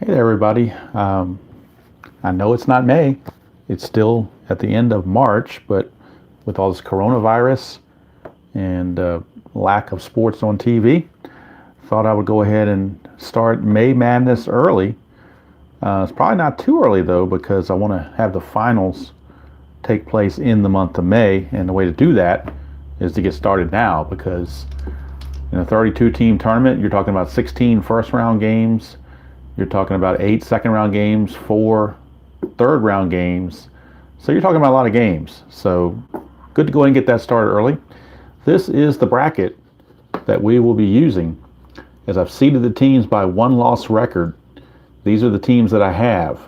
Hey there, everybody. I know it's not May. It's still at the end of March, but with all this coronavirus and lack of sports on TV, thought I would go ahead and start May Madness early. It's probably not too early, though, because I want to have the finals take place in the month of May. And the way to do that is to get started now, because in a 32-team tournament, you're talking about 16 first-round games. You're talking about 8 second-round games, 4 third-round games. So you're talking about a lot of games. So good to go ahead and get that started early. This is the bracket that we will be using. As I've seeded the teams by one-loss record, these are the teams that I have.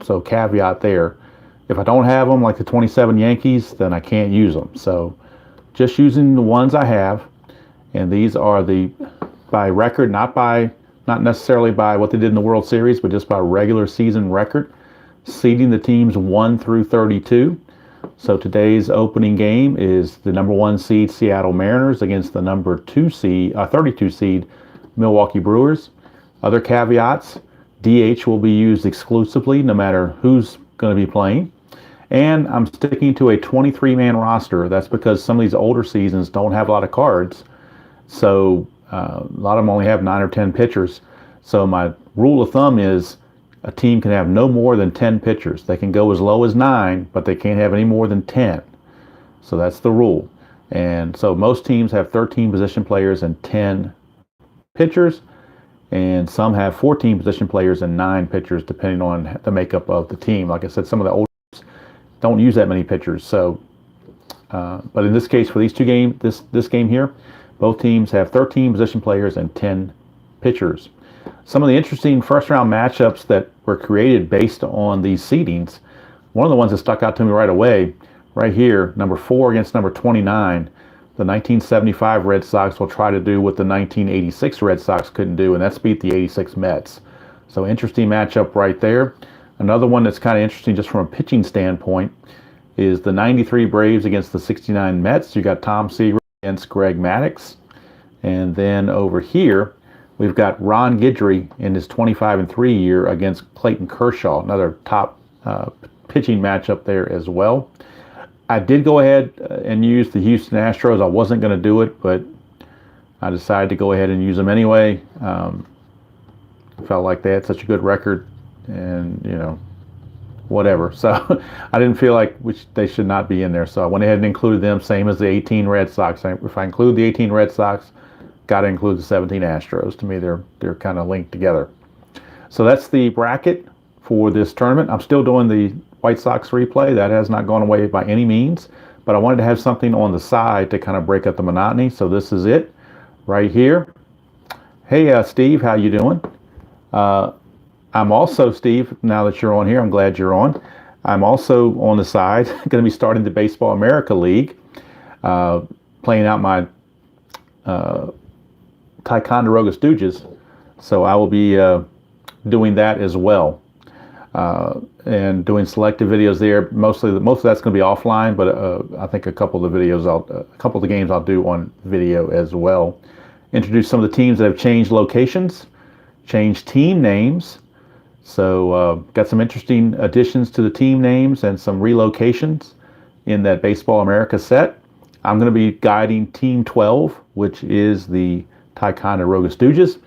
So caveat there. If I don't have them, like the 27 Yankees, then I can't use them. So just using the ones I have. And these are the by record, not necessarily by what they did in the World Series, but just by regular season record, seeding the teams 1 through 32. So today's opening game is the number 1 seed Seattle Mariners against the number 32 seed Milwaukee Brewers. Other caveats: DH will be used exclusively, no matter who's going to be playing. And I'm sticking to a 23-man roster. That's because some of these older seasons don't have a lot of cards. So a lot of them only have 9 or 10 pitchers. So my rule of thumb is a team can have no more than 10 pitchers. They can go as low as 9, but they can't have any more than 10. So that's the rule. And so most teams have 13 position players and 10 pitchers. And some have 14 position players and 9 pitchers, depending on the makeup of the team. Like I said, some of the older teams don't use that many pitchers. So, but in this case, for these two games, this game here, both teams have 13 position players and 10 pitchers. Some of the interesting first-round matchups that were created based on these seedings, one of the ones that stuck out to me right away, right here, number 4 against number 29, the 1975 Red Sox will try to do what the 1986 Red Sox couldn't do, and that's beat the 86 Mets. So interesting matchup right there. Another one that's kind of interesting just from a pitching standpoint is the 93 Braves against the 69 Mets. You got Tom Seaver against Greg Maddux. And then over here, we've got Ron Guidry in his 25-3 year against Clayton Kershaw, another top pitching matchup there as well. I did go ahead and use the Houston Astros. I wasn't going to do it, but I decided to go ahead and use them anyway. Felt like they had such a good record, and whatever. So I didn't feel like they should not be in there. So I went ahead and included them, same as the 18 Red Sox. If I include the 18 Red Sox, got to include the 17 Astros. To me, they're kind of linked together. So that's the bracket for this tournament. I'm still doing the White Sox replay. That has not gone away by any means. But I wanted to have something on the side to kind of break up the monotony. So this is it right here. Hey, Steve, how you doing? I'm also, Steve, now that you're on here, I'm glad you're on. I'm also on the side, going to be starting the Baseball America League, playing out my Ticonderoga Stooges. So I will be doing that as well, and doing selective videos there. Most of that's going to be offline, but I think a couple of the games I'll do on video as well. Introduce some of the teams that have changed locations, changed team names. So got some interesting additions to the team names and some relocations in that Baseball America set. I'm going to be guiding Team 12, which is the Ticonderoga Stooges.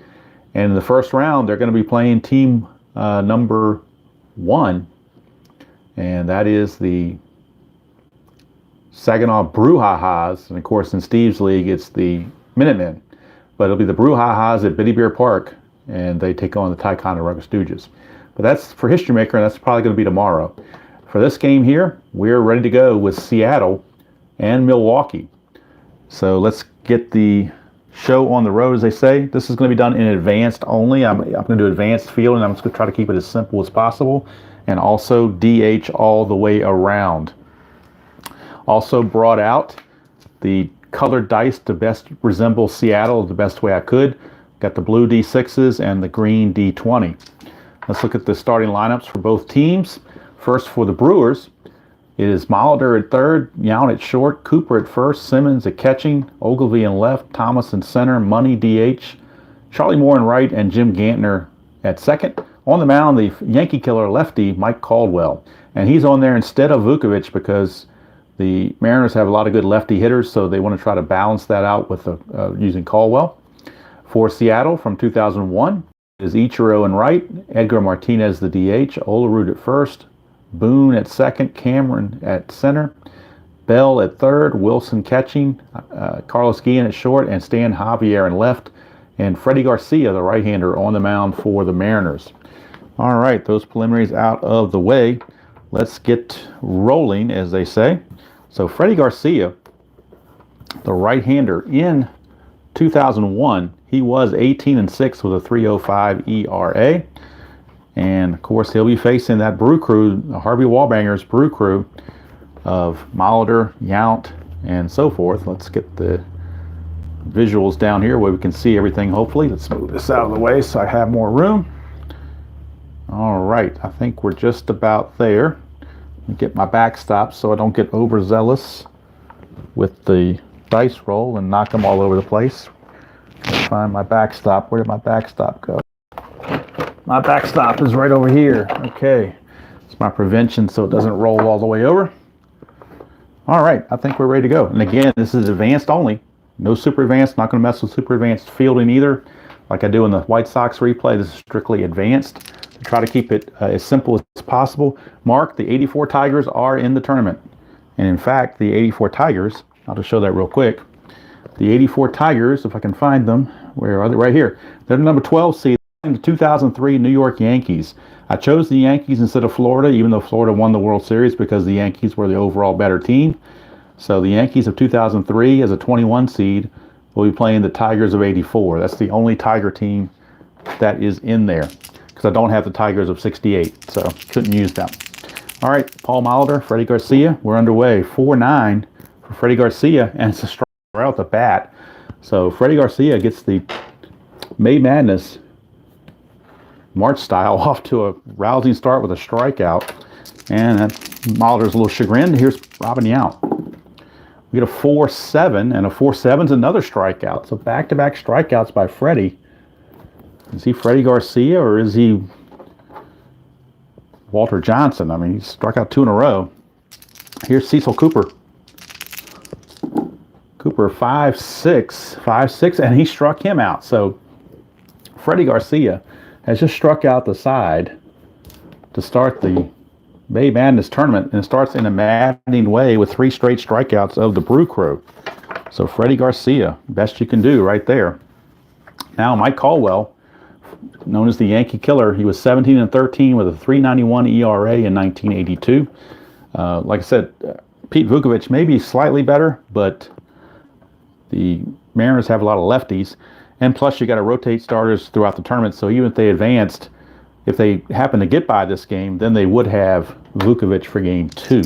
And in the first round, they're going to be playing team number 1. And that is the Saginaw Brouhahas. And of course, in Steve's league, it's the Minutemen. But it'll be the Brouhahas at Biddy Beer Park, and they take on the Ticonderoga Stooges. But that's for History Maker, and that's probably going to be tomorrow. For this game here, we're ready to go with Seattle and Milwaukee. So let's get the show on the road, as they say. This is going to be done in advanced only. I'm going to do advanced field, and I'm just going to try to keep it as simple as possible, and also DH all the way around. Also brought out the colored dice to best resemble Seattle the best way I could. Got the blue D6s and the green D20. Let's look at the starting lineups for both teams. First, for the Brewers, it is Molitor at third, Yount at short, Cooper at first, Simmons at catching, Ogilvie in left, Thomas in center, Money DH, Charlie Moore in right, and Jim Gantner at second. On the mound, the Yankee killer lefty, Mike Caldwell. And he's on there instead of Vukovich because the Mariners have a lot of good lefty hitters, so they want to try to balance that out with using Caldwell. For Seattle from 2001 is Ichiro in right, Edgar Martinez the DH, Olerud at first, Boone at second, Cameron at center, Bell at third, Wilson catching, Carlos Guillen at short, and Stan Javier in left, and Freddie Garcia, the right-hander, on the mound for the Mariners. All right, those preliminaries out of the way. Let's get rolling, as they say. So Freddie Garcia, the right-hander, in 2001, he was 18-6 with a 3.05 ERA. And, of course, he'll be facing that Brew Crew, the Harvey Wallbanger's Brew Crew of Molitor, Yount, and so forth. Let's get the visuals down here where we can see everything, hopefully. Let's move this out of the way so I have more room. All right, I think we're just about there. Get my backstop so I don't get overzealous with the dice roll and knock them all over the place. Let's find my backstop. Where did my backstop go? My backstop is right over here. Okay, it's my prevention so it doesn't roll all the way over. All right, I think we're ready to go. And again, this is advanced only. No super advanced, not going to mess with super advanced fielding either. Like I do in the White Sox replay, this is strictly advanced. Try to keep it as simple as possible. Mark, the 84 Tigers are in the tournament. And in fact, the 84 Tigers, I'll just show that real quick. The 84 Tigers, if I can find them, where are they? Right here. They're the number 12 seed in the 2003 New York Yankees. I chose the Yankees instead of Florida, even though Florida won the World Series because the Yankees were the overall better team. So the Yankees of 2003 as a 21 seed will be playing the Tigers of 84. That's the only Tiger team that is in there. I don't have the Tigers of 68, so couldn't use them. All right, Paul Molitor, Freddie Garcia, we're underway. 4-9 for Freddie Garcia, and it's a strike right out the bat. So Freddie Garcia gets the May Madness March style off to a rousing start with a strikeout. And Molitor's a little chagrined. Here's Robin Yount. We get a 4-7, and a 4-7 is another strikeout. So back-to-back strikeouts by Freddie. Is he Freddie Garcia or is he Walter Johnson? I mean, he struck out 2 in a row. Here's Cecil Cooper. Cooper 5-6, and he struck him out. So Freddie Garcia has just struck out the side to start the May Madness tournament, and it starts in a maddening way with 3 straight strikeouts of the Brew Crew. So Freddie Garcia, best you can do right there. Now Mike Caldwell, known as the Yankee Killer, he was 17-13 with a 3.91 ERA in 1982. Like I said, Pete Vukovich may be slightly better, but the Mariners have a lot of lefties, and plus you got to rotate starters throughout the tournament. So even if they advanced, if they happen to get by this game, then they would have Vukovich for game 2,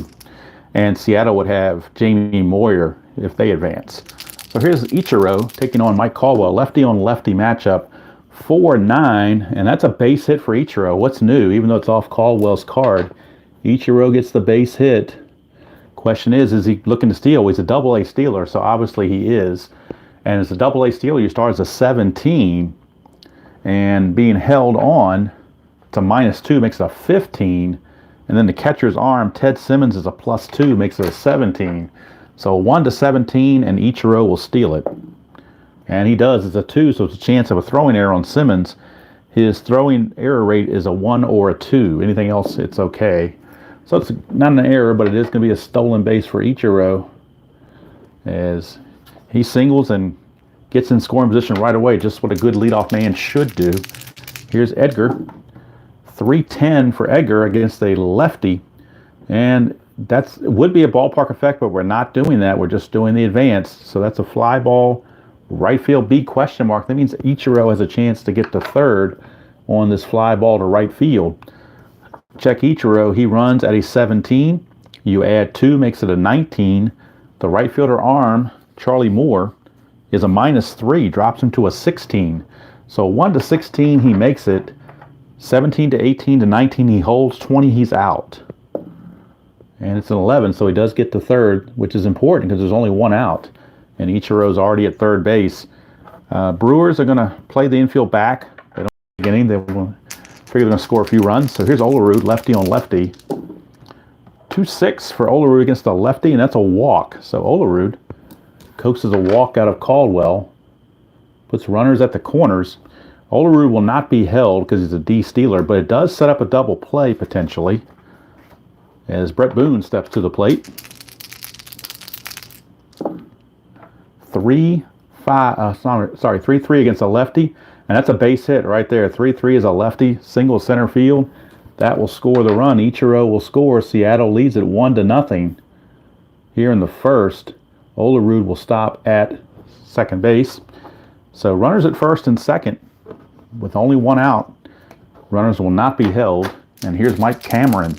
and Seattle would have Jamie Moyer if they advance. So here's Ichiro taking on Mike Caldwell, lefty on lefty matchup. 4-9, and that's a base hit for Ichiro. What's new? Even though it's off Caldwell's card, Ichiro gets the base hit. Question is he looking to steal? He's a double-A stealer, so obviously he is. And as a double-A stealer, you start as a 17, and being held on to -2 makes it a 15, and then the catcher's arm, Ted Simmons, is a +2, makes it a 17. So 1-17, and Ichiro will steal it. And he does. It's a 2, so it's a chance of a throwing error on Simmons. His throwing error rate is a 1 or a 2. Anything else, it's okay. So it's not an error, but it is going to be a stolen base for Ichiro as he singles and gets in scoring position right away, just what a good leadoff man should do. Here's Edgar. 3-10 for Edgar against a lefty. And it would be a ballpark effect, but we're not doing that. We're just doing the advanced. So that's a fly ball. Right field B question mark. That means Ichiro has a chance to get to third on this fly ball to right field. Check Ichiro. He runs at a 17. You add 2, makes it a 19. The right fielder arm, Charlie Moore, is a -3, drops him to a 16. So 1-16, he makes it. 17-18 to 19, he holds. 20, he's out. And it's an 11, so he does get to third, which is important because there's only 1 out. And Ichiro's already at third base. Brewers are going to play the infield back. They don't beginning. They will figure they're going to score a few runs. So here's Olerud, lefty on lefty. 2-6 for Olerud against a lefty, and that's a walk. So Olerud coaxes a walk out of Caldwell, puts runners at the corners. Olerud will not be held because he's a D-stealer, but it does set up a double play potentially as Brett Boone steps to the plate. 3-3 against a lefty, and that's a base hit right there. 3-3 is a lefty, single center field. That will score the run. Ichiro will score. Seattle leads it 1-0 here in the first. Olerud will stop at second base. So runners at first and second with only one out. Runners will not be held. And here's Mike Cameron.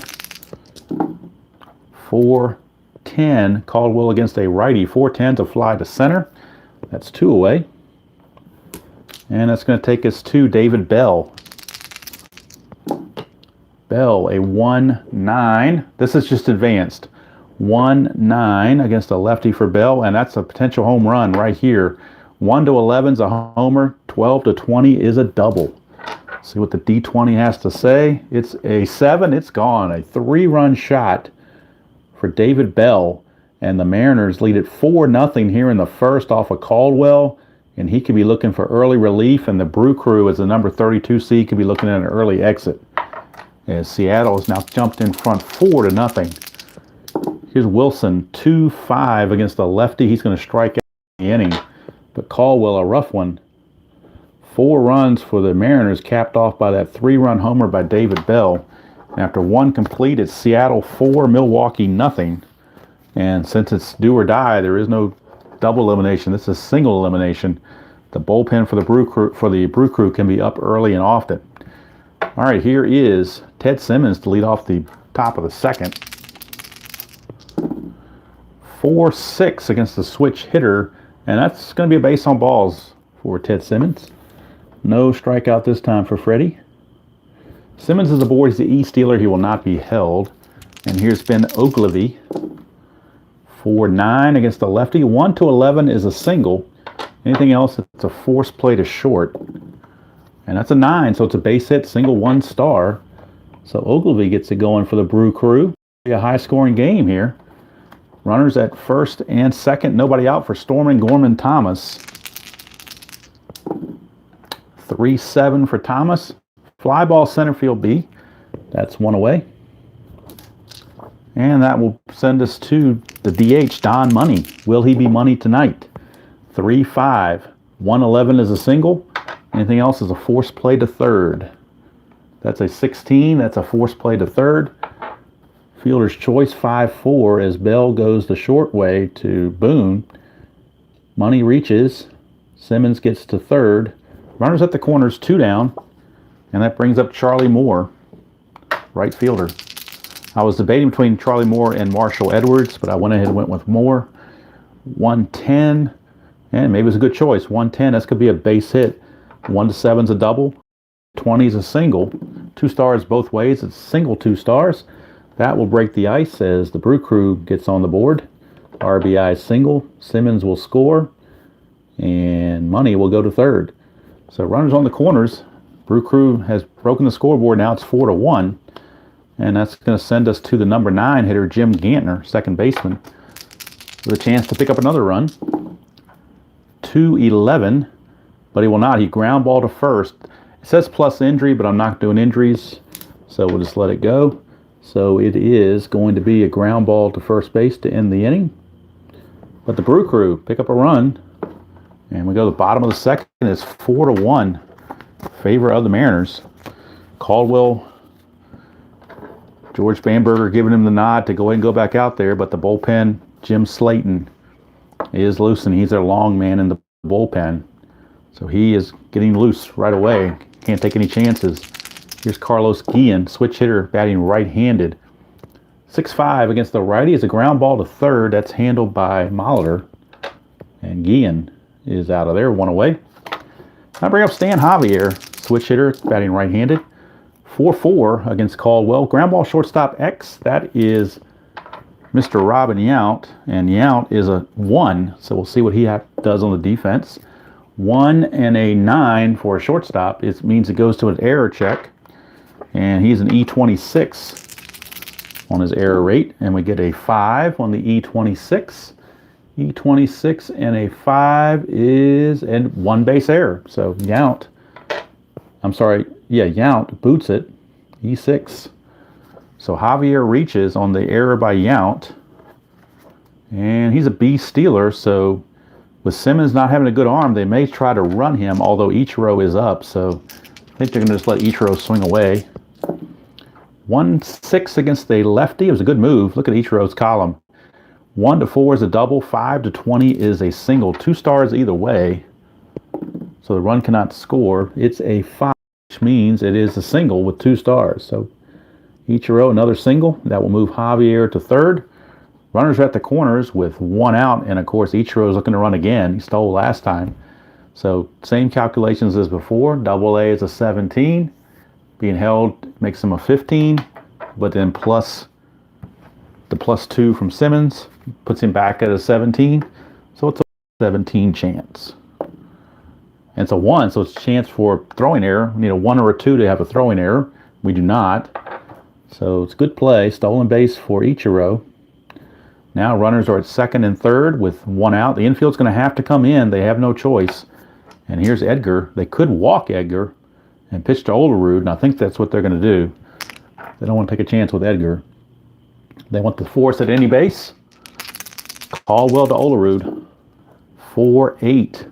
4-10. Caldwell against a righty. 4-10 to fly to center. That's 2 away. And that's going to take us to David Bell. Bell, a 1-9. This is just advanced. 1-9 against a lefty for Bell, and that's a potential home run right here. 1-11 is a homer. 12-20 is a double. See what the D20 has to say. It's a 7. It's gone. A 3-run shot for David Bell, and the Mariners lead it 4-0 here in the first off of Caldwell, and he could be looking for early relief, and the Brew Crew as the number 32 seed could be looking at an early exit. As Seattle has now jumped in front 4-0. Here's Wilson, 2-5 against a lefty. He's going to strike out in the inning. But Caldwell, a rough one. 4 runs for the Mariners, capped off by that 3-run homer by David Bell. And after 1 complete, it's Seattle 4, Milwaukee 0. And since it's do or die, there is no double elimination. This is single elimination. The bullpen for the Brew Crew can be up early and often. All right, here is Ted Simmons to lead off the top of the second. 4-6 against the switch hitter, and that's going to be a base on balls for Ted Simmons. No strikeout this time for Freddie. Simmons is aboard. He's the E-stealer. He will not be held. And here's Ben Oglivie. 4-9 against the lefty. 1-11 is a single. Anything else, it's a force play to short. And that's a 9, so it's a base hit, single 1 star. So Oglivie gets it going for the Brew Crew. Be a high-scoring game here. Runners at first and second. Nobody out for Storman, Gorman, Thomas. 3-7 for Thomas. Fly ball center field B. That's 1 away. And that will send us to the DH, Don Money. Will he be money tonight? 3-5. 1-11 is a single. Anything else is a force play to third. That's a 16. That's a force play to third. Fielder's choice 5-4 as Bell goes the short way to Boone. Money reaches. Simmons gets to third. Runners at the corners, 2 down. And that brings up Charlie Moore, right fielder. I was debating between Charlie Moore and Marshall Edwards, but I went ahead and went with Moore. 110. And maybe it was a good choice. 110, this could be a base hit. 1-7 is a double. 20 is a single. 2 stars both ways. It's single 2 stars. That will break the ice as the Brew Crew gets on the board. RBI single. Simmons will score. And Money will go to third. So runners on the corners. Brew Crew has broken the scoreboard. Now it's 4-1. And that's going to send us to the number 9 hitter, Jim Gantner, second baseman, with a chance to pick up another run. 2-11. But he will not. He ground ball to first. It says plus injury, but I'm not doing injuries, so we'll just let it go. So it is going to be a ground ball to first base to end the inning. But the Brew Crew pick up a run, and we go to the bottom of the second. It's 4-1 favor of the Mariners. Caldwell, George Bamberger giving him the nod to go ahead and go back out there, but the bullpen, Jim Slayton, is loose, and he's their long man in the bullpen. So he is getting loose right away. Can't take any chances. Here's Carlos Guillen, switch hitter, batting right-handed. 6-5 against the righty is a ground ball to third. That's handled by Molitor. And Guillen is out of there, 1 away. I bring up Stan Javier, switch hitter, batting right-handed. 4-4 against Caldwell. Ground ball shortstop X. That is Mr. Robin Yount. And Yount is a 1. So we'll see what he does on the defense. 1 and a 9 for a shortstop. It means it goes to an error check. and he's an E26 on his error rate, and we get a 5 on the E26. E26 and a 5 is and one base error. So Yount boots it. E6. So Javier reaches on the error by Yount, and he's a B stealer. So with Simmons not having a good arm, they may try to run him, although Ichiro is up. So I think they're going to just let Ichiro swing away. 1-6 against a lefty. It was a good move. Look at Ichiro's column. 1-4 is a double. 5-20 is a single. 2 stars either way. So the run cannot score. It's a 5, which means it is a single with 2 stars. So Ichiro, another single. That will move Javier to third. Runners are at the corners with 1 out. And, of course, Ichiro is looking to run again. He stole last time. So same calculations as before. Double A is a 17. Being held makes him a 15. But then plus the +2 from Simmons puts him back at a 17. So it's a 17 chance. And it's a 1, so it's a chance for throwing error. We need a 1 or a 2 to have a throwing error. We do not. So it's good play. Stolen base for Ichiro. Now runners are at second and third with 1 out. The infield's going to have to come in. They have no choice. And here's Edgar. They could walk Edgar and pitch to Olerud, and I think that's what they're going to do. They don't want to take a chance with Edgar. They want to force at any base. Caldwell to Olerud. 4-8.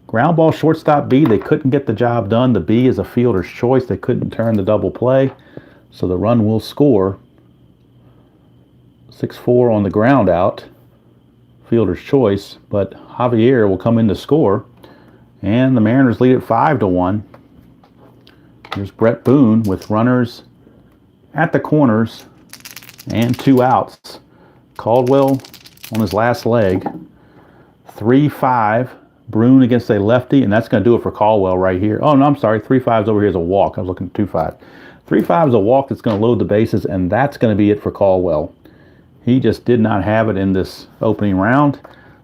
Ground ball, shortstop B. They couldn't get the job done. The B is a fielder's choice. They couldn't turn the double play. So the run will score. 6-4 on the ground out. Fielder's choice. But Javier will come in to score. And the Mariners lead it 5-1. Here's Brett Boone with runners at the corners and 2 outs. Caldwell on his last leg. 3-5. Boone against a lefty, and that's going to do it for Caldwell right here. Oh, no, I'm sorry. 3-5's over here is a walk. I was looking at 2-5. 3-5 is a walk that's going to load the bases, and that's going to be it for Caldwell. He just did not have it in this opening round,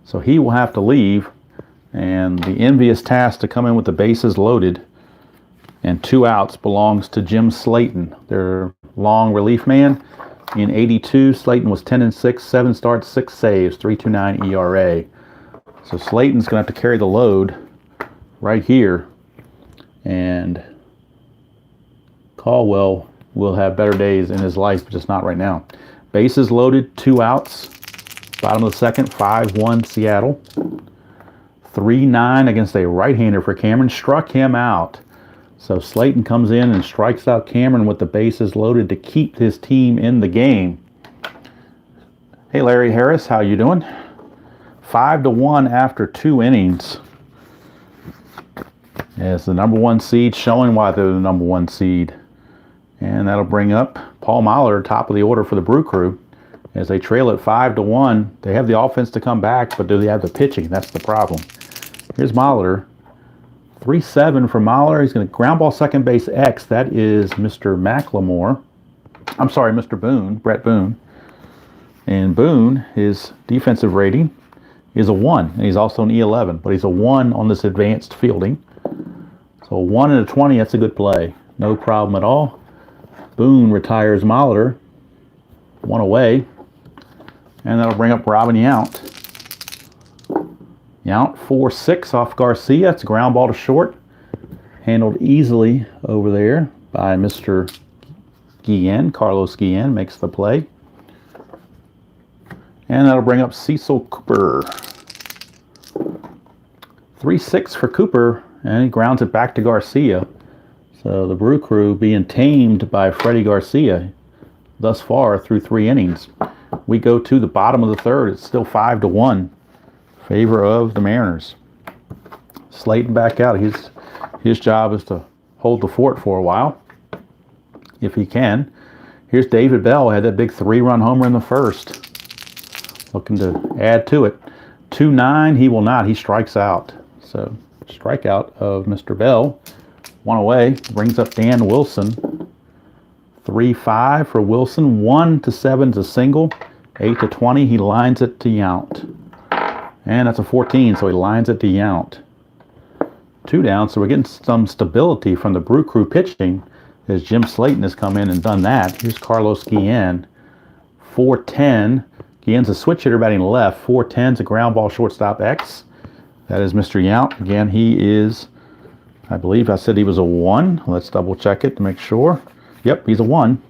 so he will have to leave. And the envious task to come in with the bases loaded and 2 outs belongs to Jim Slayton, their long relief man. In 82, Slayton was 10-6, 7 starts, 6 saves, 3.29 ERA. So Slayton's going to have to carry the load right here. And Caldwell will have better days in his life, but just not right now. Bases loaded, 2 outs. Bottom of the second, 5-1 Seattle. 3-9 against a right-hander for Cameron. Struck him out. So Slayton comes in and strikes out Cameron with the bases loaded to keep his team in the game. Hey, Larry Harris, how you doing? 5-1 after 2 innings. It's the #1 seed, showing why they're the #1 seed. And that'll bring up Paul Mahler, top of the order for the Brew Crew. As they trail at 5-1, they have the offense to come back, but do they have the pitching? That's the problem. Here's Mahler. 3-7 for Mahler. He's going to ground ball second base X. That is Mr. McLemore. I'm sorry, Mr. Boone, Brett Boone. And Boone, his defensive rating is a 1. And he's also an E11, but he's a 1 on this advanced fielding. So a 1 and a 20, that's a good play. No problem at all. Boone retires Mahler. 1 away. And that'll bring up Robin Yount. Yount 4-6 off Garcia. It's a ground ball to short. Handled easily over there by Mr. Guillen. Carlos Guillen makes the play. And that'll bring up Cecil Cooper. 3-6 for Cooper. And he grounds it back to Garcia. So the Brew Crew being tamed by Freddie Garcia thus far through 3 innings. We go to the bottom of the third. It's still 5-1. Favor of the Mariners. Slayton back out. His job is to hold the fort for a while, if he can. Here's David Bell. Had that big 3-run homer in the first. Looking to add to it. 2-9. He will not. He strikes out. So strikeout of Mr. Bell. 1 away. Brings up Dan Wilson. 3-5 for Wilson. 1-7 is a single. 8-20. He lines it to Yount. And that's a 14, so he lines it to Yount. 2 down, so we're getting some stability from the Brew Crew pitching. as Jim Slayton has come in and done that. Here's Carlos Guillen, 410. Guillen's a switch hitter batting left. 410's a ground ball shortstop X. That is Mr. Yount. Again, he is, I believe I said he was a 1. Let's double check it to make sure. Yep, he's a 1.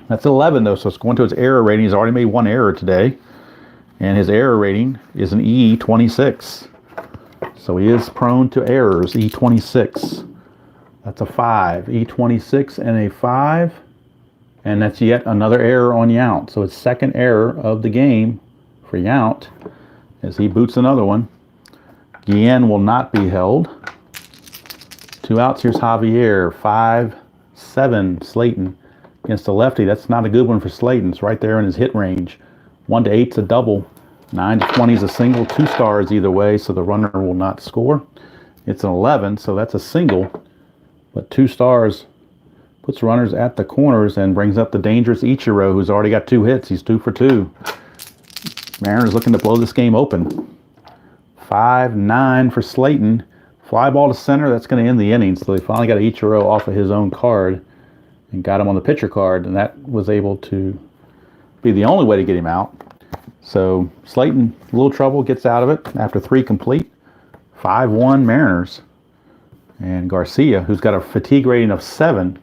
That's 11 though, so it's going to his error rating. He's already made 1 error today. And his error rating is an E26. So he is prone to errors, E26. That's a 5. E26 and a 5. And that's yet another error on Yount. So it's second error of the game for Yount as he boots another one. Guillen will not be held. 2 outs. Here's Javier. 5-7 Slayton against the lefty. That's not a good one for Slayton. It's right there in his hit range. 1-8's a double. 9-20 is a single. 2 stars either way, so the runner will not score. It's an 11, so that's a single. But 2 stars puts runners at the corners and brings up the dangerous Ichiro, who's already got 2 hits. He's 2 for 2. Mariners looking to blow this game open. 5-9 for Slayton. Fly ball to center. That's going to end the inning. So they finally got Ichiro off of his own card and got him on the pitcher card, and that was able to be the only way to get him out. So Slayton, a little trouble, gets out of it after 3 complete. 5-1 Mariners. And Garcia, who's got a fatigue rating of 7,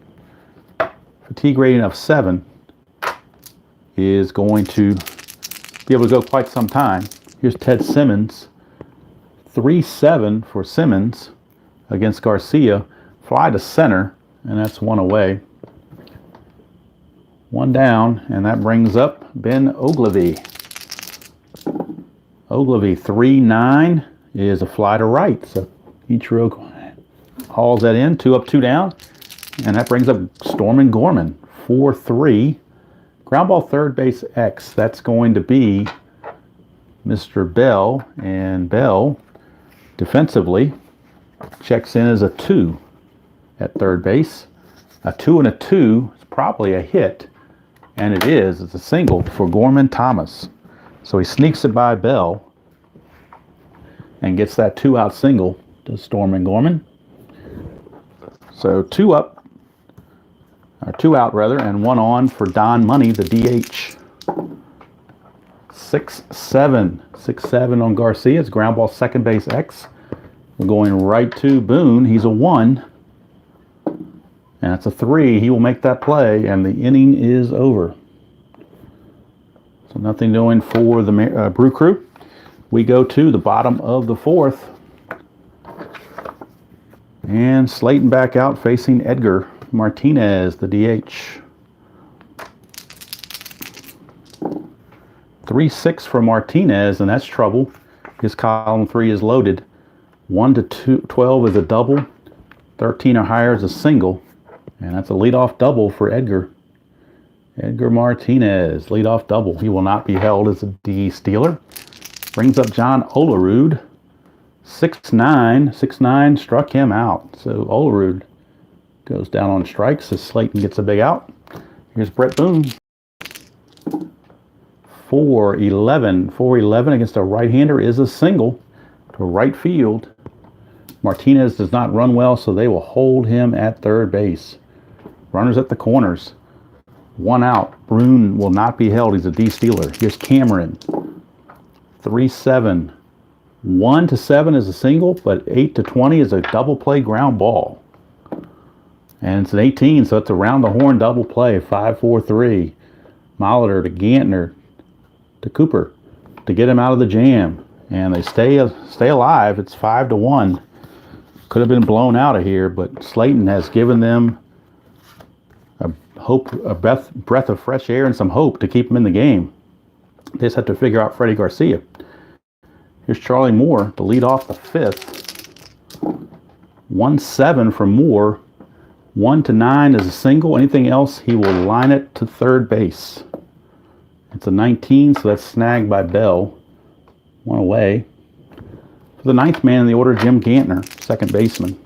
is going to be able to go quite some time. Here's Ted Simmons. 3-7 for Simmons against Garcia. Fly to center, and that's 1 away. 1 down, and that brings up Ben Ogilvy. Ogilvy, 3-9 is a fly to right. So Ichiro hauls that in. 2 up, 2 down. And that brings up Stormin Gorman, 4-3. Ground ball third base X. That's going to be Mr. Bell. And Bell, defensively, checks in as a 2 at third base. A 2 and a 2 is probably a hit. And it is. It's a single for Gorman Thomas. So he sneaks it by Bell and gets that 2-out single to Stormin Gorman. So 2 up. Or 2 out rather, and 1 on for Don Money, the DH. 6-7 on Garcia. It's ground ball second base X. We're going right to Boone. He's a 1. And that's a 3. He will make that play, and the inning is over. So nothing doing for the Brew Crew. We go to the bottom of the 4th. And Slayton back out facing Edgar Martinez, the DH. 3-6 for Martinez, and that's trouble. His column 3 is loaded. 1-12 is a double. 13 or higher is a single. And that's a leadoff double for Edgar. Edgar Martinez, leadoff double. He will not be held as a D stealer. Brings up John Olerud. 6-9 struck him out. So Olerud goes down on strikes as Slayton gets a big out. Here's Brett Boone. 4-11 against a right-hander is a single to right field. Martinez does not run well, so they will hold him at third base. Runners at the corners. 1 out. Brune will not be held. He's a D stealer. Here's Cameron. 3-7. 1-7 is a single, but 8-20 is a double play ground ball. And it's an 18, so it's a round the horn double play. 5-4-3. Molitor to Gantner to Cooper to get him out of the jam. And they stay alive. It's 5-1. Could have been blown out of here, but Slayton has given them a breath of fresh air and some hope to keep them in the game. They just have to figure out Freddie Garcia. Here's Charlie Moore to lead off the 5th. 1-7 for Moore. 1-9 is a single. Anything else, he will line it to third base. It's a 19, so that's snagged by Bell. 1 away. For the 9th man in the order, Jim Gantner, second baseman.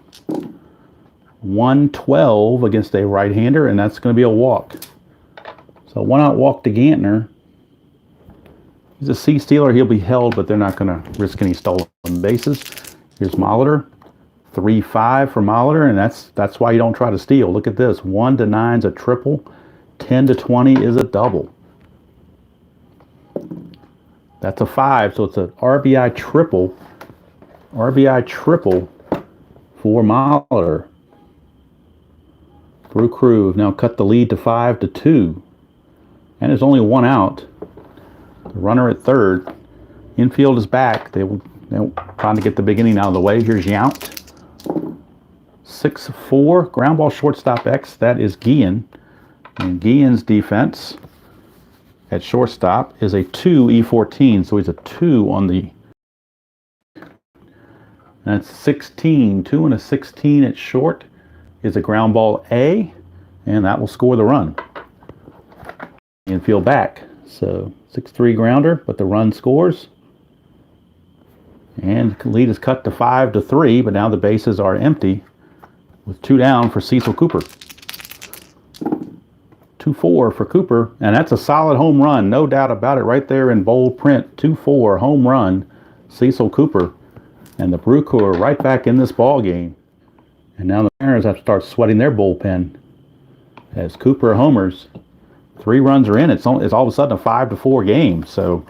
1-12 against a right-hander, and that's going to be a walk. So 1 out walk to Gantner. He's a C stealer. He'll be held, but they're not going to risk any stolen bases. Here's Molitor. 3-5 for Molitor, and that's why you don't try to steal. Look at this. 1 to 9 is a triple. 10 to 20 is a double. That's a 5, so it's an RBI triple. RBI triple for Molitor. Brew Crew have now cut the lead to 5-2. And there's only one out. The runner at third. Infield is back. They're trying to get the beginning out of the way. Here's Yount. 6-4. Ground ball shortstop X. That is Guillen. And Guillen's defense at shortstop is a 2 E14. So he's a 2 on the... That's 16. 2 and a 16 at short is a ground ball A. And that will score the run. Infield back. So 6-3 grounder, but the run scores. And the lead is cut to 5-3, but now the bases are empty with 2 down for Cecil Cooper. 2-4 for Cooper, and that's a solid home run, no doubt about it, right there in bold print. 2-4 home run, Cecil Cooper, and the Brew Crew are right back in this ball game. And now the Mariners have to start sweating their bullpen as Cooper homers. 3 runs are in. It's all of a sudden a 5-4 game. So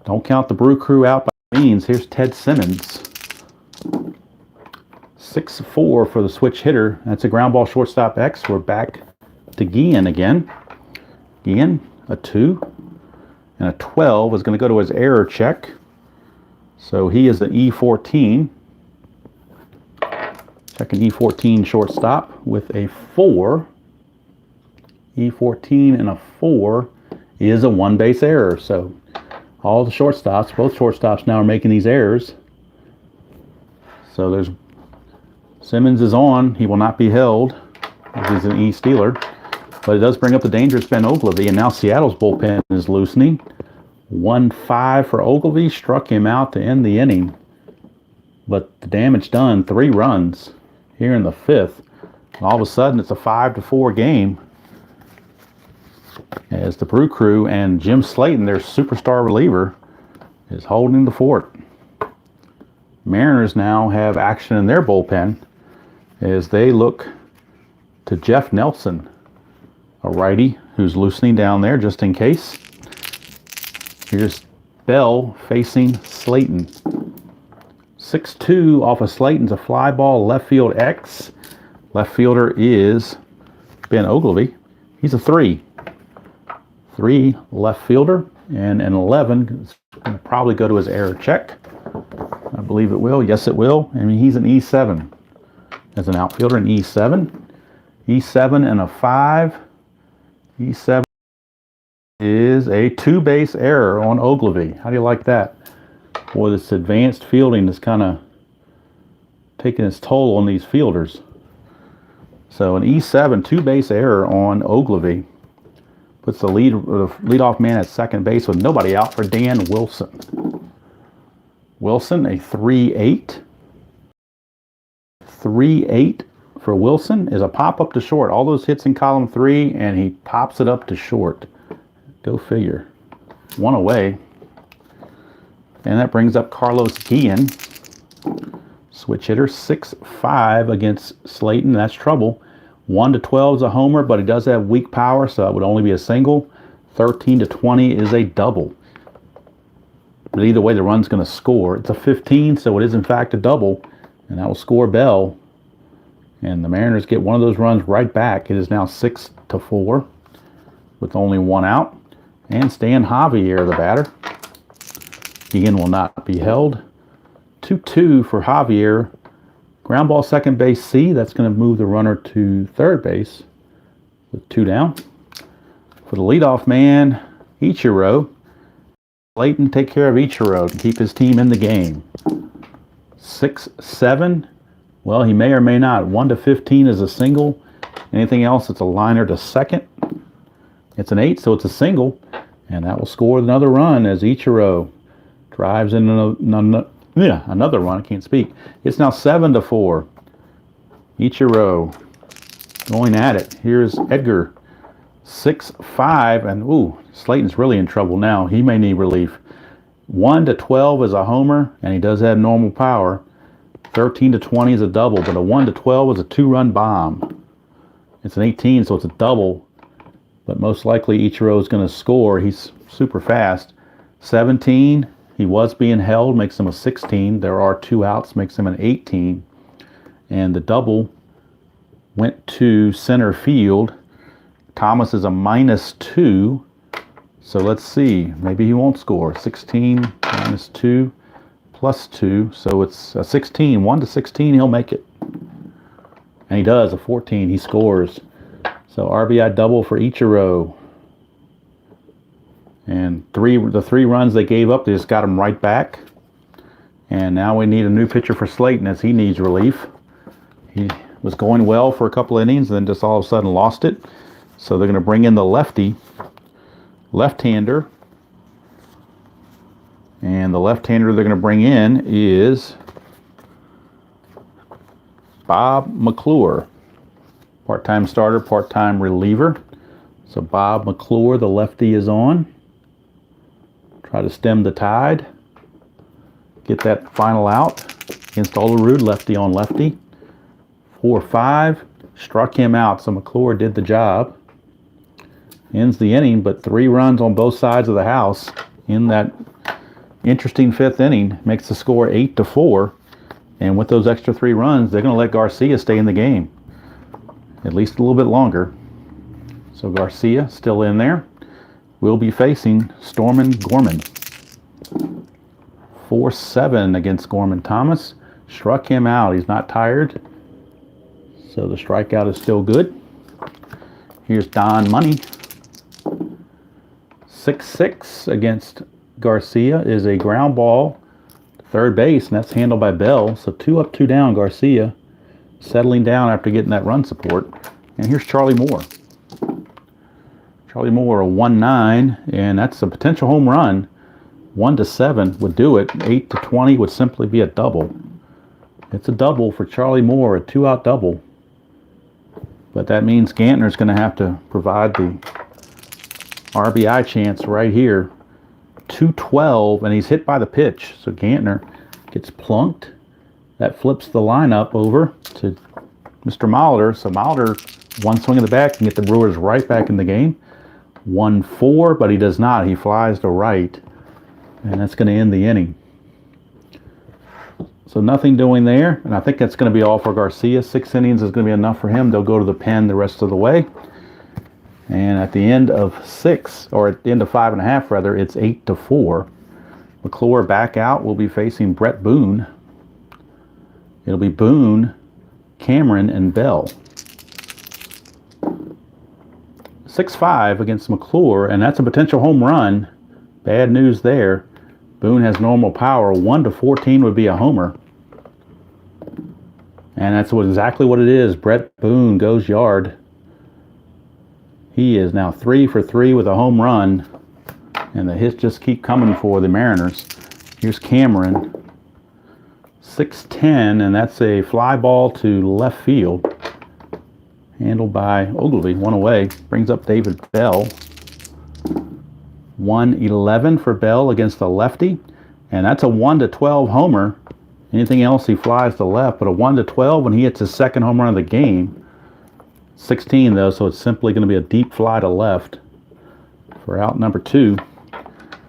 don't count the Brew Crew out by means. Here's Ted Simmons. 6-4 for the switch hitter. That's a ground ball shortstop X. We're back to Guillen again. Guillen, a 2. And a 12 is going to go to his error check. So he is the E14. Second E14 shortstop with a 4. E14 and a 4 is a 1 base error. So all the shortstops, both shortstops now are making these errors. So there's Simmons is on. He will not be held. He's an E stealer. But it does bring up the dangerous Ben Ogilvy. And now Seattle's bullpen is loosening. 1-5 for Ogilvy. Struck him out to end the inning. But the damage done. 3 runs here in the 5th. All of a sudden it's a 5-4 game. As the Brew Crew and Jim Slayton, their superstar reliever, is holding the fort. Mariners now have action in their bullpen as they look to Jeff Nelson, a righty who's loosening down there just in case. Here's Bell facing Slayton. 6-2 off of Slayton's a fly ball left field X. Left fielder is Ben Ogilvy. He's a 3. 3 left fielder, and an 11 is going to probably go to his error check. I believe it will. Yes, it will. I mean, he's an E7 as an outfielder, an E7. E7 and a 5. E7 is a 2 base error on Ogilvy. How do you like that? Boy, this advanced fielding is kind of taking its toll on these fielders. So an E7 2 base error on Ogilvy. Puts the leadoff man at second base with nobody out for Dan Wilson. Wilson, a 3-8. 3-8 for Wilson is a pop-up to short. All those hits in column 3, and he pops it up to short. Go figure. 1 away. And that brings up Carlos Guillen. Switch hitter, 6-5 against Slayton. That's trouble. 1-12 is a homer, but he does have weak power, so it would only be a single. 13-20 is a double. But either way, the run's going to score. It's a 15, so it is in fact a double, and that will score Bell. And the Mariners get one of those runs right back. It is now 6-4 with only 1 out. And Stan Javier, the batter. Guillen will not be held. 2-2 for Javier. Ground ball second base C. That's going to move the runner to third base with 2 down. For the leadoff man, Ichiro. Slayton take care of Ichiro to keep his team in the game. 6-7. Well, he may or may not. 1-15 is a single. Anything else, it's a liner to second. It's an 8, so it's a single. And that will score another run as Ichiro drives in another run. I can't speak. It's now 7-4. Ichiro going at it. Here's Edgar. 6-5. And, ooh, Slayton's really in trouble now. He may need relief. 1-12 is a homer, and he does have normal power. 13 to 20 is a double, but a 1 to 12 is a 2-run bomb. It's an 18, so it's a double, but most likely Ichiro is going to score. He's super fast. 17, he was being held, makes him a 16. There are 2 outs, makes him an 18. And the double went to center field. Thomas is a -2. So let's see. Maybe he won't score. 16 minus 2 plus 2. So it's a 16. 1 to 16, he'll make it. And he does. A 14, he scores. So RBI double for Ichiro. And the 3 runs they gave up, they just got him right back. And now we need a new pitcher for Slayton as he needs relief. He was going well for a couple innings and then just all of a sudden lost it. So they're going to bring in the left-hander. And the left-hander they're going to bring in is Bob McClure. Part-time starter, part-time reliever. So Bob McClure, the lefty, is on. Try to stem the tide. Get that final out against Olerud, lefty on lefty. 4-5. Struck him out, so McClure did the job. Ends the inning, but 3 runs on both sides of the house in that interesting 5th inning. Makes the score 8 to 4. And with those extra 3 runs, they're going to let Garcia stay in the game. At least a little bit longer. So Garcia still in there. We'll be facing Stormin Gorman. 4-7 against Gorman Thomas. Struck him out. He's not tired. So the strikeout is still good. Here's Don Money. 6-6 against Garcia is a ground ball. Third base, and that's handled by Bell. So 2 up, 2 down. Garcia settling down after getting that run support. And here's Charlie Moore. Charlie Moore, a 1-9, and that's a potential home run. 1 to 7 would do it. 8 to 20 would simply be a double. It's a double for Charlie Moore, a 2-out double. But that means Gantner's going to have to provide the RBI chance right here. 2-12, and he's hit by the pitch. So Gantner gets plunked. That flips the lineup over to Mr. Molitor. So Molitor, 1 swing of the bat, can get the Brewers right back in the game. 1-4, but he does not. He flies to right, and that's going to end the inning. So nothing doing there, and I think that's going to be all for Garcia. 6 innings is going to be enough for him. They'll go to the pen the rest of the way. And at the end of 6, or at the end of 5.5 rather, it's 8 to 4. McClure back out. We'll be facing Brett Boone. It'll be Boone, Cameron, and Bell. 6-5 against McClure, and that's a potential home run. Bad news there. Boone has normal power. 1 to 14 would be a homer. And that's exactly what it is. Brett Boone goes yard. He is now 3 for 3 with a home run. And the hits just keep coming for the Mariners. Here's Cameron. 6-10, and that's a fly ball to left field. Handled by Ogilvy, 1 away. Brings up David Bell. 1-11 for Bell against the lefty. And that's a 1 to 12 homer. Anything else, he flies to left. But a 1 to 12 when he hits his 2nd home run of the game. 16 though, so it's simply going to be a deep fly to left for out number 2.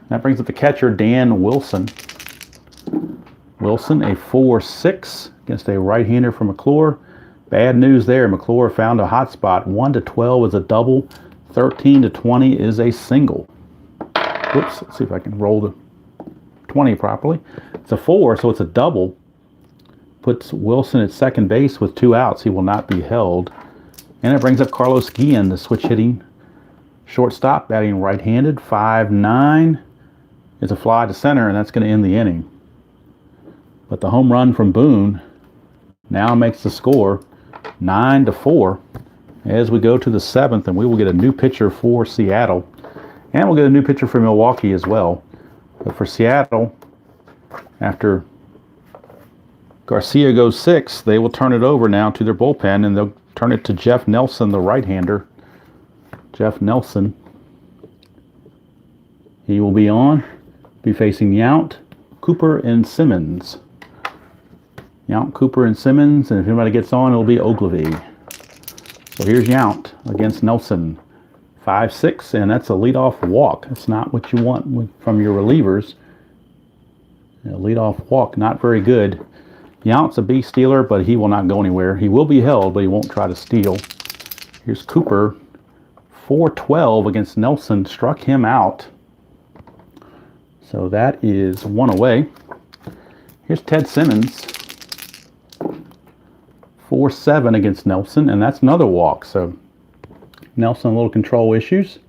That brings up the catcher, Dan Wilson. Wilson, a 4-6 against a right-hander from McClure. Bad news there. McClure found a hot spot. 1 to 12 is a double. 13 to 20 is a single. Whoops, let's see if I can roll the 20 properly. It's a 4, so it's a double. Puts Wilson at second base with 2 outs. He will not be held. And it brings up Carlos Guillen, the switch-hitting shortstop, batting right-handed. 5-9 is a fly to center, and that's going to end the inning. But the home run from Boone now makes the score 9 to 4 as we go to the 7th, and we will get a new pitcher for Seattle. And we'll get a new pitcher for Milwaukee as well. But for Seattle, after Garcia goes 6, they will turn it over now to their bullpen, and they'll turn it to Jeff Nelson, the right-hander. Jeff Nelson. He will be on, be facing Yount, Cooper, and Simmons. Yount, Cooper, and Simmons, and if anybody gets on, it'll be Ogilvy. So here's Yount against Nelson. 5-6, and that's a leadoff walk. That's not what you want from your relievers. A leadoff walk, not very good. Yount's a base stealer, but he will not go anywhere. He will be held, but he won't try to steal. Here's Cooper. 4-12 against Nelson. Struck him out. So that is one away. Here's Ted Simmons. 4-7 against Nelson, and that's another walk. So Nelson, a little control issues.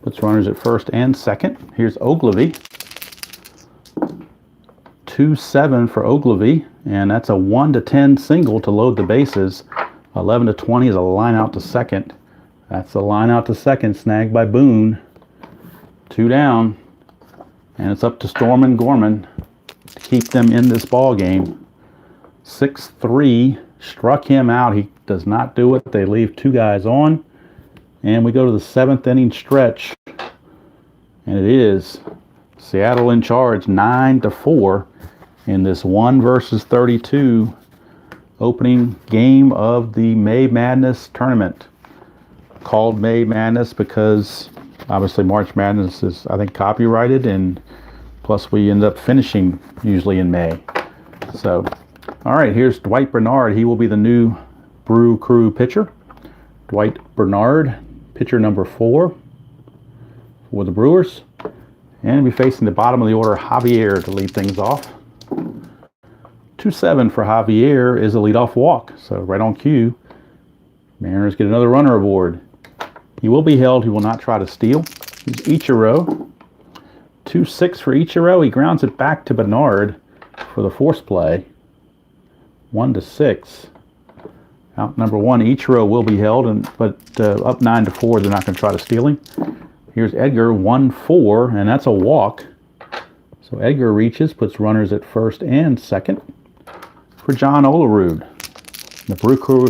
Puts runners at first and second. Here's Ogilvy. 2-7 for Ogilvy, and that's a 1-10 single to load the bases. 11-20 is a line out to second. That's a line out to second, snagged by Boone. 2 down, and it's up to Storm and Gorman to keep them in this ball game. 6-3, struck him out. He does not do it. They leave 2 guys on, and we go to the 7th inning stretch, and it is Seattle in charge, 9-4 in this 1 versus 32 opening game of the May Madness tournament. Called May Madness because obviously March Madness is, I think, copyrighted, and plus we end up finishing usually in May. So, all right, here's Dwight Bernard. He will be the new Brew Crew pitcher. Dwight Bernard, pitcher number 4 for the Brewers. And we'll be facing the bottom of the order, Javier, to lead things off. 2-7 for Javier is a leadoff walk, so right on cue. Mariners get another runner aboard. He will be held. He will not try to steal. Here's Ichiro. 2-6 for Ichiro. He grounds it back to Bernard for the force play. 1-6. Out number 1, Ichiro will be held, but up 9-4, they're not going to try to steal him. Here's Edgar, 1-4, and that's a walk. So Edgar reaches, puts runners at first and second for John Olerud. The Brew Crew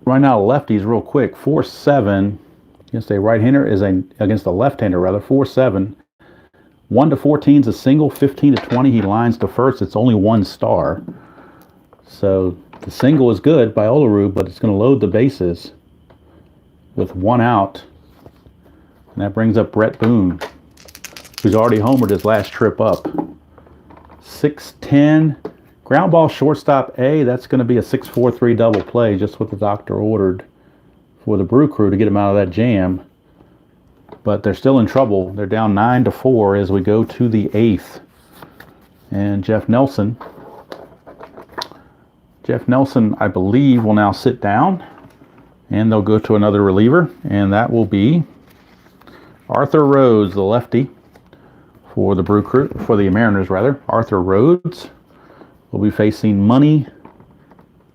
right now lefties real quick. 4-7 against a right-hander against a left-hander rather. 4-7. 1-14 is a single. 15-20 he lines to first. It's only 1 star. So the single is good by Olerud, but it's going to load the bases with 1 out. And that brings up Brett Boone, who's already homered his last trip up. 6-10. Ground ball shortstop A. That's going to be a 6-4-3 double play, just what the doctor ordered for the Brew Crew to get him out of that jam. But they're still in trouble. They're down 9-4 as we go to the 8th. And Jeff Nelson, I believe, will now sit down. And they'll go to another reliever. And that will be Arthur Rhodes, the lefty, for the Brew Crew, for the Mariners rather. Arthur Rhodes will be facing Money,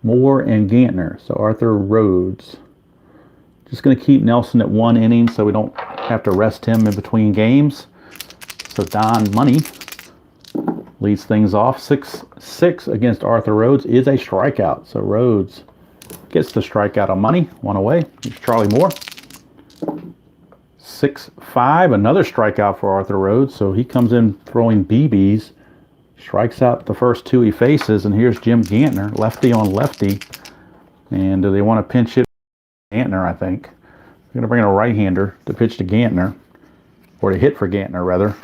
Moore, and Gantner. So Arthur Rhodes. Just going to keep Nelson at 1 inning so we don't have to rest him in between games. So Don Money leads things off. 6-6 against Arthur Rhodes is a strikeout. So Rhodes gets the strikeout on Money. 1 away. Here's Charlie Moore. 6-5, another strikeout for Arthur Rhodes. So he comes in throwing BBs. Strikes out the first 2 he faces. And here's Jim Gantner, lefty on lefty. And do they want to pinch hit Gantner, I think. They're going to bring in a right-hander to pitch to Gantner. Or to hit for Gantner, rather.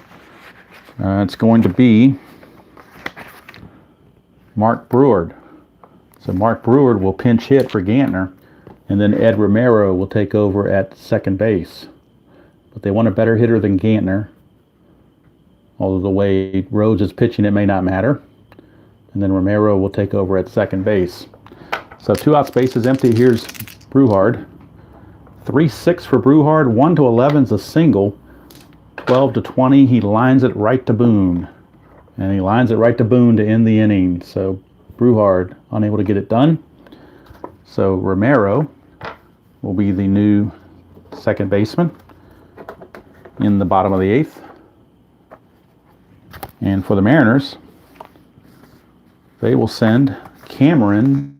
It's going to be Mark Brewer. So Mark Brewer will pinch hit for Gantner. And then Ed Romero will take over at second base. But they want a better hitter than Gantner. Although the way Rhodes is pitching, it may not matter. And then Romero will take over at second base. So 2 outs, bases empty. Here's Brewhard. 3-6 for Brewhard. 1-11 is a single. 12-20, he lines it right to Boone. And he lines it right to Boone to end the inning. So Brewhard unable to get it done. So Romero will be the new second baseman in the bottom of the 8th. And for the Mariners, they will send Cameron,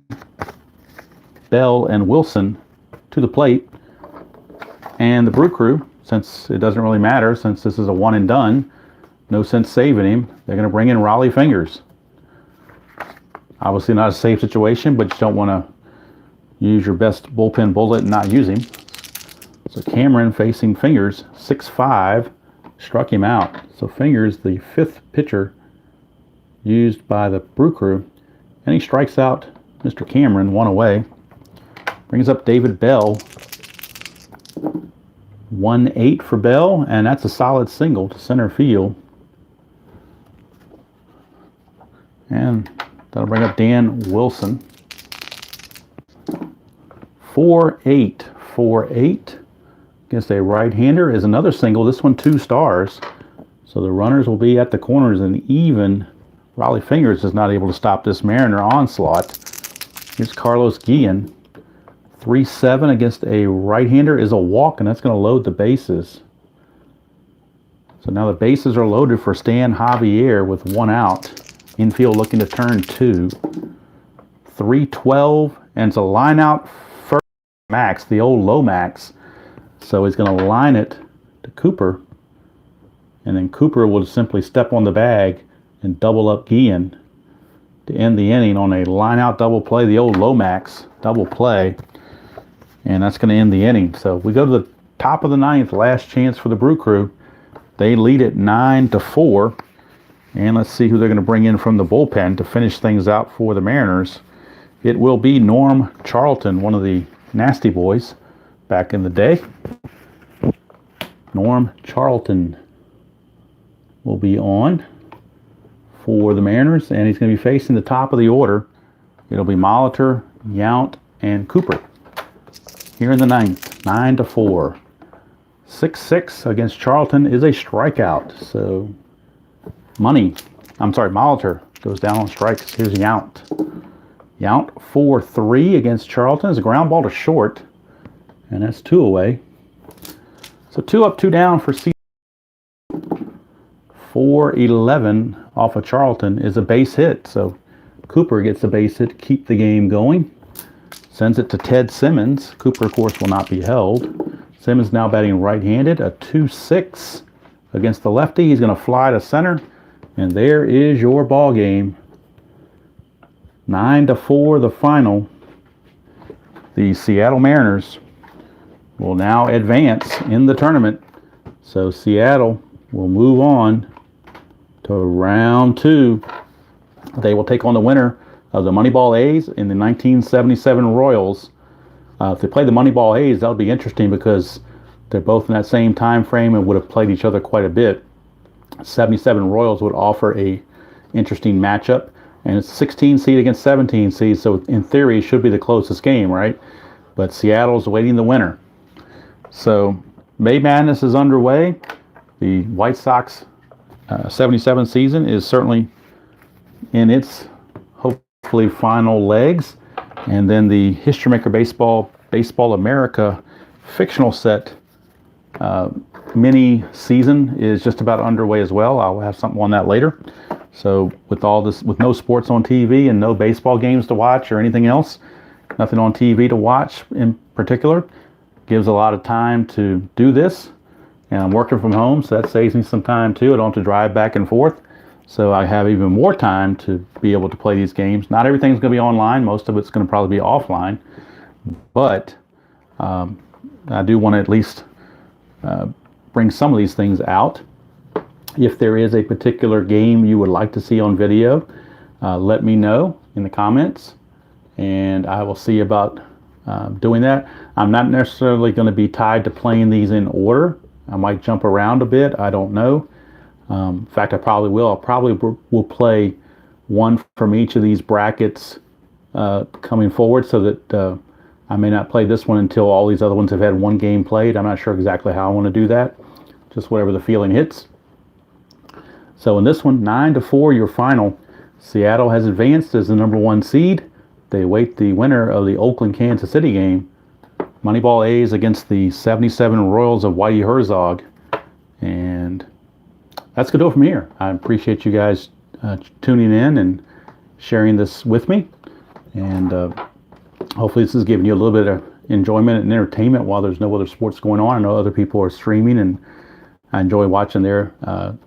Bell, and Wilson to the plate. And the Brew Crew, since it doesn't really matter, since this is a one and done, no sense saving him, they're going to bring in Raleigh Fingers. Obviously not a safe situation, but you don't want to use your best bullpen bullet and not use him. So Cameron facing Fingers, 6-5, struck him out. So Fingers, the 5th pitcher used by the Brew Crew, and he strikes out Mr. Cameron, 1 away. Brings up David Bell, 1-8 for Bell, and that's a solid single to center field. And that'll bring up Dan Wilson. 4-8. 4-8 against a right-hander is another single. This one 2 stars. So the runners will be at the corners, and even Raleigh Fingers is not able to stop this Mariner onslaught. Here's Carlos Guillen. 3-7 against a right-hander is a walk, and that's going to load the bases. So now the bases are loaded for Stan Javier with 1 out. Infield looking to turn 2. 3-12, and it's a line out for Max, the old Lomax. So he's going to line it to Cooper, and then Cooper will simply step on the bag and double up Guillen to end the inning on a line out double play, the old Lomax double play. And that's going to end the inning. So we go to the top of the 9th, last chance for the Brew Crew. They lead it 9-4. And let's see who they're going to bring in from the bullpen to finish things out for the Mariners. It will be Norm Charlton, one of the nasty boys back in the day. Norm Charlton will be on for the Mariners, and he's going to be facing the top of the order. It'll be Molitor, Yount, and Cooper. Here in the 9th, 9-4. 6-6 against Charlton is a strikeout. So Molitor goes down on strikes. Here's Yount. Yount 4-3 against Charlton is a ground ball to short, and that's 2 away. So 2 up, 2 down for C. 4-11 off of Charlton is a base hit. So Cooper gets a base hit to keep the game going. Sends it to Ted Simmons. Cooper, of course, will not be held. Simmons now batting right-handed, a 2-6 against the lefty. He's going to fly to center, and there is your ball game. 9-4, the final. The Seattle Mariners will now advance in the tournament. So Seattle will move on to round 2. They will take on the winner of the Moneyball A's in the 1977 Royals. If they play the Moneyball A's, that'll be interesting because they're both in that same time frame and would have played each other quite a bit. 77 Royals would offer a interesting matchup, and it's 16 seed against 17 seed, so in theory it should be the closest game, right? But Seattle's awaiting the winner. So May Madness is underway. The White Sox 77 season is certainly in its hopefully final legs, and then the History Maker Baseball America fictional set mini season is just about underway as well. I'll have something on that later. So with all this, with no sports on TV and no baseball games to watch or anything else, nothing on TV to watch in particular, gives a lot of time to do this. And I'm working from home, so that saves me some time too. I don't have to drive back and forth. So I have even more time to be able to play these games. Not everything's going to be online. Most of it's going to probably be offline. But I do want to at least bring some of these things out. If there is a particular game you would like to see on video, let me know in the comments, and I will see about doing that. I'm not necessarily going to be tied to playing these in order. I might jump around a bit. I don't know. In fact, I probably will. I probably will play one from each of these brackets coming forward, so that I may not play this one until all these other ones have had one game played. I'm not sure exactly how I want to do that. Just whatever the feeling hits. So in this one, 9-4, your final. Seattle has advanced as the number 1 seed. They await the winner of the Oakland-Kansas City game. Moneyball A's against the 77 Royals of Whitey Herzog. And that's going to do it from here. I appreciate you guys tuning in and sharing this with me. And hopefully this has given you a little bit of enjoyment and entertainment while there's no other sports going on. I know other people are streaming, and I enjoy watching their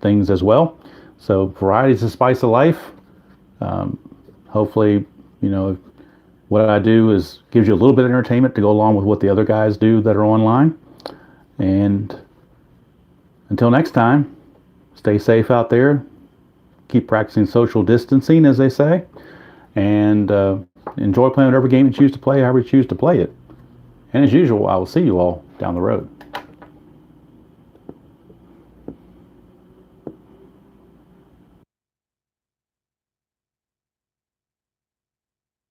things as well. So variety is the spice of life. hopefully, what I do is gives you a little bit of entertainment to go along with what the other guys do that are online. And until next time, stay safe out there. Keep practicing social distancing, as they say, and enjoy playing whatever game you choose to play, however you choose to play it. And as usual, I will see you all down the road.